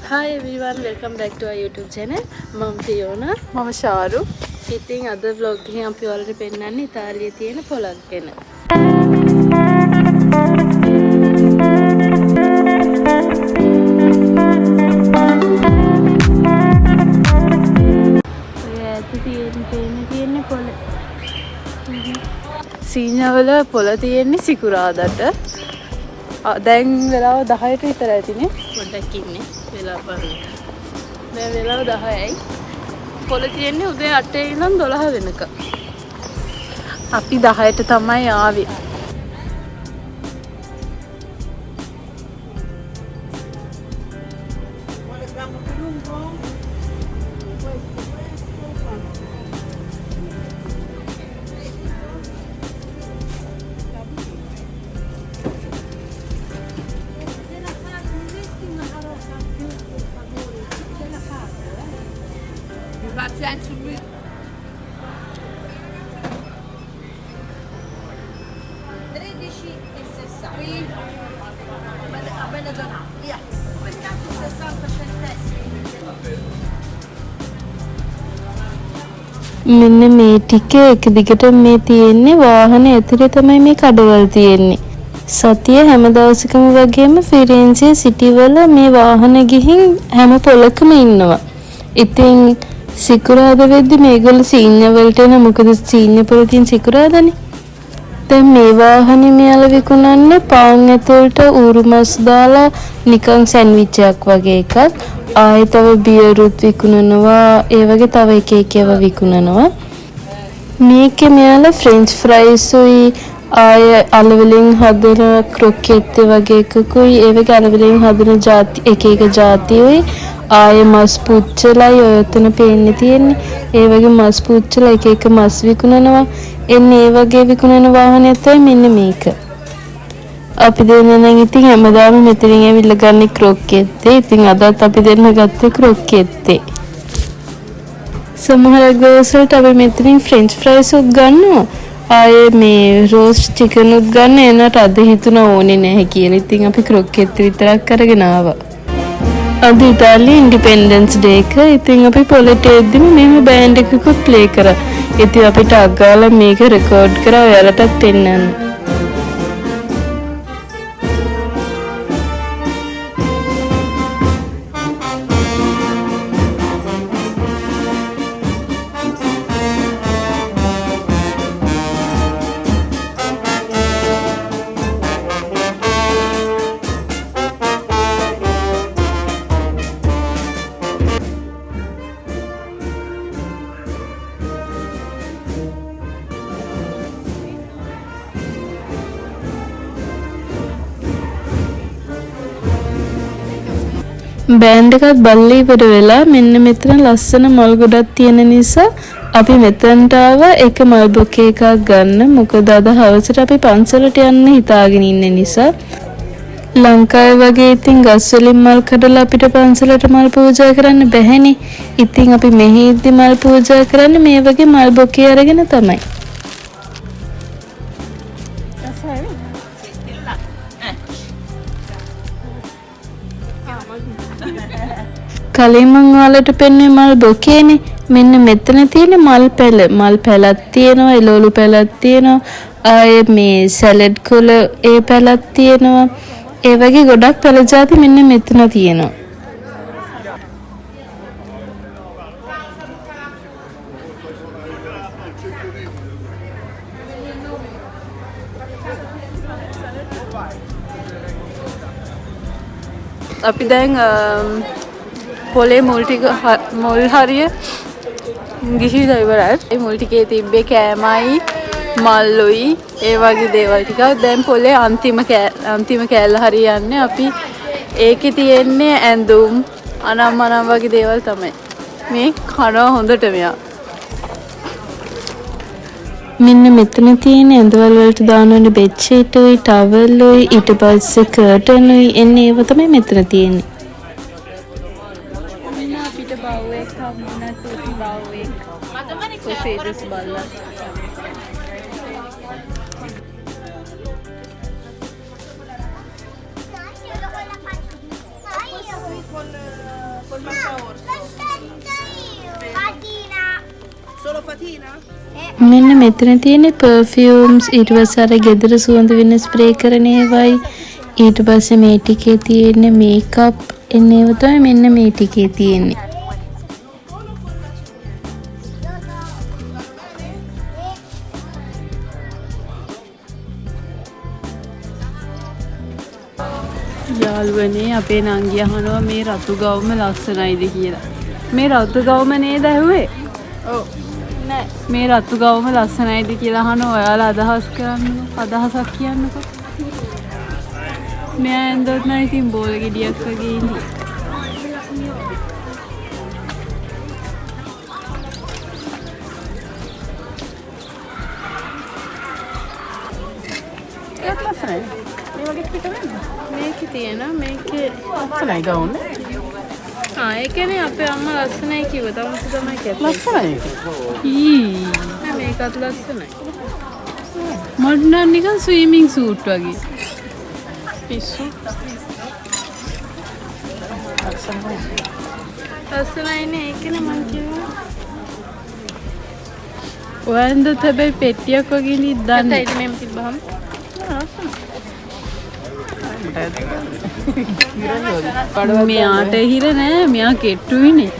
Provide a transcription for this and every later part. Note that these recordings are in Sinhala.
Hi everyone, welcome back to our YouTube channel. මම Fiona. මම ශාරු. ඉතින් අද vlog එකෙන් අපි ඔයාලට පෙන්නන්නේ ඉතාලියේ තියෙන පොලක් ගැන. ඔය ඇති තියෙන්නේ පොල. සීනවල පොල තියෙන්නේ සිකුරාදට. දැන් වෙලාව 10ට විතර ඇතිනේ. පොඩ්ඩක් ඉන්නේ. වෙලාව බලන්න. දැන් වෙලාව 10යි. පොල තියෙන්නේ උදේ 8 ඉඳන් 12 වෙනකම්. අපි 10ට තමයි ආවේ. මෙන්න මේ ටික එක දිගට මේ තියෙන්නේ වාහන ඇතුලේ තමයි මේ කඩවල තියෙන්නේ. සතිය හැම දවසකම වගේම ෆිරෙන්සියේ සිටි වල මේ වාහන ගිහින් හැම පොලකම ඉන්නවා. ඉතින් සිකුරාදා වෙද්දි මේගොල්ලෝ සීඤ්ඤ වලට එන මොකද සීඤ්ඤ පොල තියෙන සිකුරාදානේ. දැන් මේ වාහනේ මෙයාලා විකුණන්නේ පාන් ඇතුළට ඌරු මස් දාලා නිකන් සෑන්ඩ්විච් එකක් වගේ එකක්. ආයෙ තව බියරුත් විකුණනවා. ඒ වගේ තව එක එක ඒවා විකුණනවා. මේකේ මෙයාලා ෆ්‍රෙන්ච් ෆ්‍රයිස් උයි ආයෙ අලවලින් හදන ක්‍රොකෙට් වගේ එකකුයි ඒ වගේ අලවලින් හදන ಜಾති එක එක ಜಾති උයි ආයෙ මස් පුච්චලයි ඔය එතන පේන්නේ තියෙන්නේ. ඒ වගේ මස් පුච්චලා එක එක මස් විකුණනවා. එන්නේ ඒ වගේ විකුණන වාහනයක් තමයි මෙන්න මේක. අපි දෙන්න නම් ඉතින් හැමදාම මෙතනින් ඇවිල්ලා ගන්න ක්‍රොකෙත්තේ. ඉතින් අදත් අපි දෙන්න ගත්තේ ක්‍රොකෙත්තේ. සමහර ගෝසල්ට අපි මෙතනින් ෆ්‍රෙන්ච් ෆ්‍රයිස් උත් ගන්නවා. ආයේ මේ රෝස්ට් චිකන් උත් ගන්න එනට අද හිතුණා ඕනේ නැහැ කියලා. ඉතින් අපි ක්‍රොකෙත් විතරක් අරගෙන ආවා. අද ඉතාලියේ ඉන්ඩිපෙන්ඩන්ස් ඩේ එක. ඉතින් අපි පොලට එද්දිම මෙහෙම බෑන්ඩ් එකකුත් ප්ලේ කරා. ඉතින් අපිට අගාලා මේක රෙකෝඩ් කරා ඔයාලටත් පෙන්නන්න. බෑන්ඩ් එකත් බලලා ඉවර වෙලා මෙන්න මෙතන ලස්සන මල් ගොඩක් තියෙන නිසා අපි මෙතනට ආවා එක මල් බොකේ එකක් ගන්න. මොකද අද හවසට අපි පන්සලට යන්න හිතාගෙන ඉන්න නිසා. ලංකාවේ වගේ ඉතින් ගස් වලින් මල් කඩලා අපිට පන්සලට මල් පූජා කරන්න බැහැනේ. ඉතින් අපි මෙහි ඉද්දි මල් පූජා කරන්නේ මේ වගේ මල් බොකේ අරගෙන තමයි. කලින් මම ඔයාලට පෙන්වුවේ මල් බොකේනේ. මෙන්න මෙතන තියෙන මල් පැල. මල් පැලක් තියෙනවා, එළවලු පැලක් තියෙනවා. ආයේ මේ සැලඩ් කොළ ඒ පැලක් තියෙනවා. ඒ වගේ ගොඩක් පැල ಜಾති මෙන්න මෙතන තියෙනවා. අපි දැන් පොලේ මුල් හරිය ගිහිලා ඉවරයි. ඒ මුල් ටිකේ තිබ්බේ කෑමයි මල්ලුයි ඒ වගේ දේවල් ටිකක්. දැන් පොලේ අන්තිම කෑල්ල හරියන්නේ. අපි ඒකේ තියෙන්නේ ඇඳුම් අනම් වගේ දේවල් තමයි. මේ කනවා හොඳට මෙයා. මෙන්න මෙතන තියෙන ඇඳවල වලට දාන බෙඩ් ෂීට් උයි ටවල් උයි ඊට පස්සේ කර්ටන් උයි එන්නේ ඒව තමයි මෙතන තියෙන්නේ. මෙන්න අපිට බවුවෙක් හම්බුණා තුති බවුවෙක්. කොෆේදස් බල්ලා. මෙන්න මෙතන තියෙන පර්ෆියුම්ස් ඊට පස්සේ අර ගෙදර සුවඳ වෙන ස්ප්‍රේ කරන ඒවයි ඊට පස්සේ මේ ටිකේ තියෙන මේකප් එන්නේව තමයි මෙන්න මේ ටිකේ තියෙන්නේ. යාළුවනේ අපේ නංගි අහනවා මේ රතු ගවුම ලස්සනයිද කියලා. මේ රතු ගවුම නේද ඇහුවේ? ඔව්. නෑ. මේ රතු ගවුම ලස්සනයිද කියලා අහනවා. ඔයාලා අදහස් කරන්නකෝ. අදහසක් කියන්නකෝ. මෙයා ඇඳොත් නම් ඉතින් බෝල ගෙඩියක් වගේ ඉන්නේ. ඒක ලස්සනයි. මේ වගේ පිට වෙන්න. මේකේ තියෙනවා මේකේ ලස්සනයි ගවුම. ඒ කියන්නේ අපේ අම්මා ලස්සනයි කිව්ව තමයි කැපේ. ලස්සනයි. නෑ මේකත් ලස්සනයි. මට නම් නිකන් ස්විමිං සූට් වගේ. පිස්සු. ලස්සනයිනේ ඒකනේ මං කිව්වා. ඔයන්ද හැබැයි පෙට්ටියක් වගේ ඉඳි දන්නේ. ඒත් මෙහෙම තිබ්බහම මෙයාට හිර නෑ මෙයා කෙට්ටුයිනේ.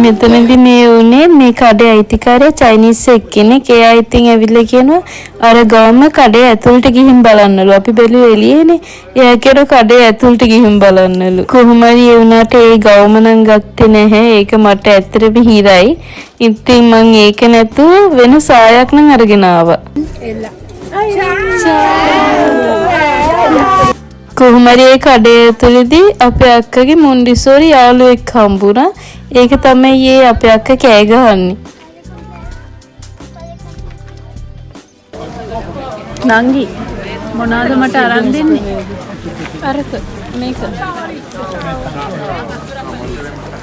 මෙතනදී මේ උනේ මේ කඩේ අයිතිකාරය චයිනීස් එක්කෙනෙක්. එයා ඉතින් ඇවිල්ලා කියනවා අර ගවම කඩේ ඇතුළට ගිහින් බලන්නලු. අපි බැලුවේ එළියේනේ. එයා කියනවා කඩේ ඇතුළට ගිහින් බලන්නලු. කොහොම හරි ඒ උනාට ඒ ගවම නම් ගත්තේ නැහැ. ඒක මට ඇත්තටම හිරයි. ඉතින් මං ඒක නැතුව වෙන සායක් නම් අරගෙන ආවා. කොහොම හරි ඒ කඩේ ඇතුළේදී අපේ අක්කගේ මොන්ඩිසෝරි යාළුවෙක් හම්බුණා. ඒක තමයි ඒ අපේ අක්කා කෑ ගහන්නේ. නංගි මොනවාද මට අරන් දෙන්නේ? අරක මේක.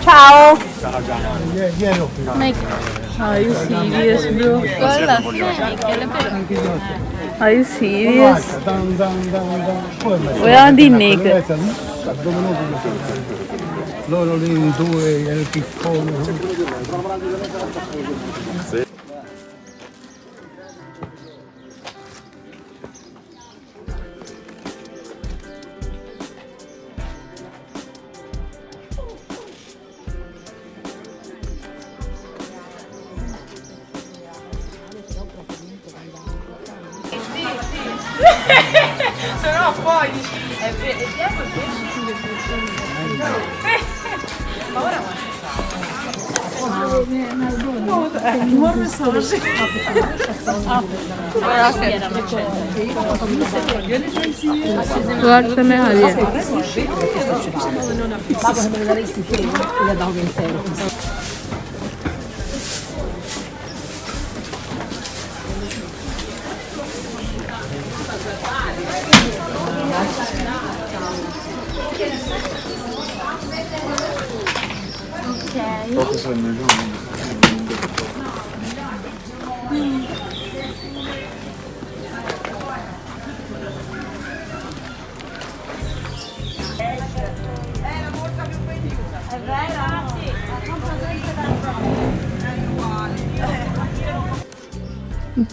Ciao. මේක. Are you serious bro? ලස්සනයි කෙලපෙල. Are you serious? ඔයා අඳින්නේ ඒක? Loro lì in due, il piccone. Guarda me Maria.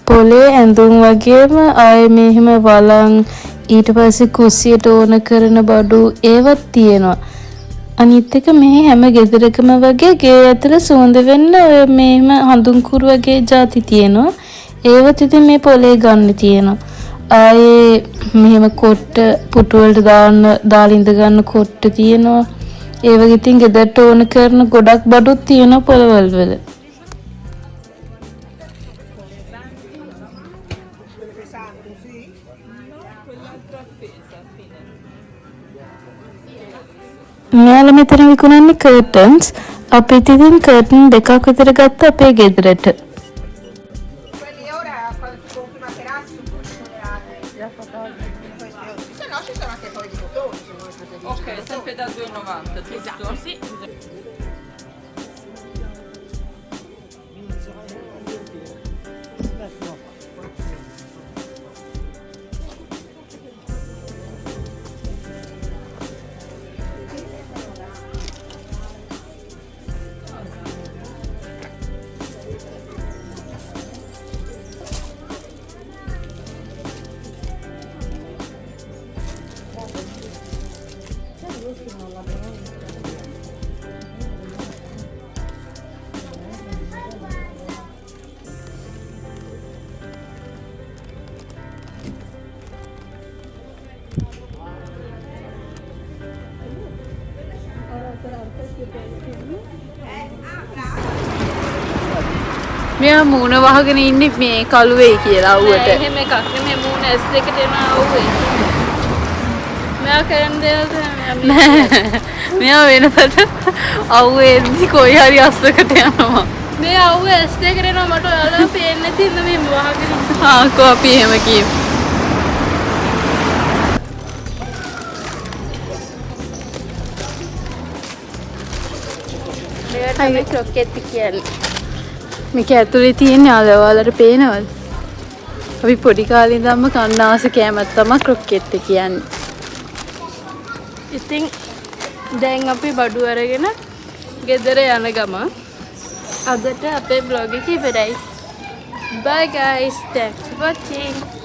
පොලේ ඇඳුම් වගේම ආයේ මෙහෙම වලං ඊට පස්සේ කුස්සියට ඕන කරන බඩු ඒවත් තියෙනවා. අනිත් එක මේ හැම ගෙදරකම වගේ ගේ ඇතුළ සුවඳ වෙන්න ඔය මෙහෙම හඳුන් කුරු වගේ ಜಾති තියෙනවා. ඒවත් ඉතින් මේ පොලේ ගන්න තියෙනවා. ආයේ මෙහෙම කොට්ට පුටු වලට දාලා ඉඳ ගන්න කොට්ට තියෙනවා. ඒ වගේ ඉතින් ගෙදරට ඕන කරන ගොඩක් බඩුත් තියෙනවා පොලවල් වල. මෙයාලා මෙතන විකුණන්නේ කර්ටන්ස්. අපි ඉතින් කර්ටන් දෙකක් විතර ගත්ත අපේ ගෙදරට. Quelli ora compri materassi un po' colorate. Se no ci sono anche poi di cotone. Ok, sempre da 2,90, giusto? Sì. මෙයා මූණ වහගෙන ඉන්නේ මේ කළු වෙයි කියලා අවුවට. එහෙම එකක් නෙමෙයි මූණ S2කට එන අවුවේ. මෙයා කරන දේවල් තමයි මෙයා වෙනකට අවුවේදී කොයි හරි අස්සකට යනවා. මේ අවුවේ S2කට එනවා මට ඔයාලව පේන්නේ නැති ඉන්න මේ වහගෙන ඉන්න. ආකෝ අපි එහෙම කියමු. මේකට තමයි ක්‍රොකට් කියන්නේ. මේක ඇතුලේ තියෙන ඔයාලට පේනවද? අපි පොඩි කාලේ ඉඳන්ම කන්න ආස කෑමක් තමයි ක්‍රොකට් කියන්නේ. ඉතින් දැන් අපි බඩු අරගෙන ගෙදර යන ගම අදට අපේ බ්ලොග් එක ඉවරයි. Bye guys, thanks for watching.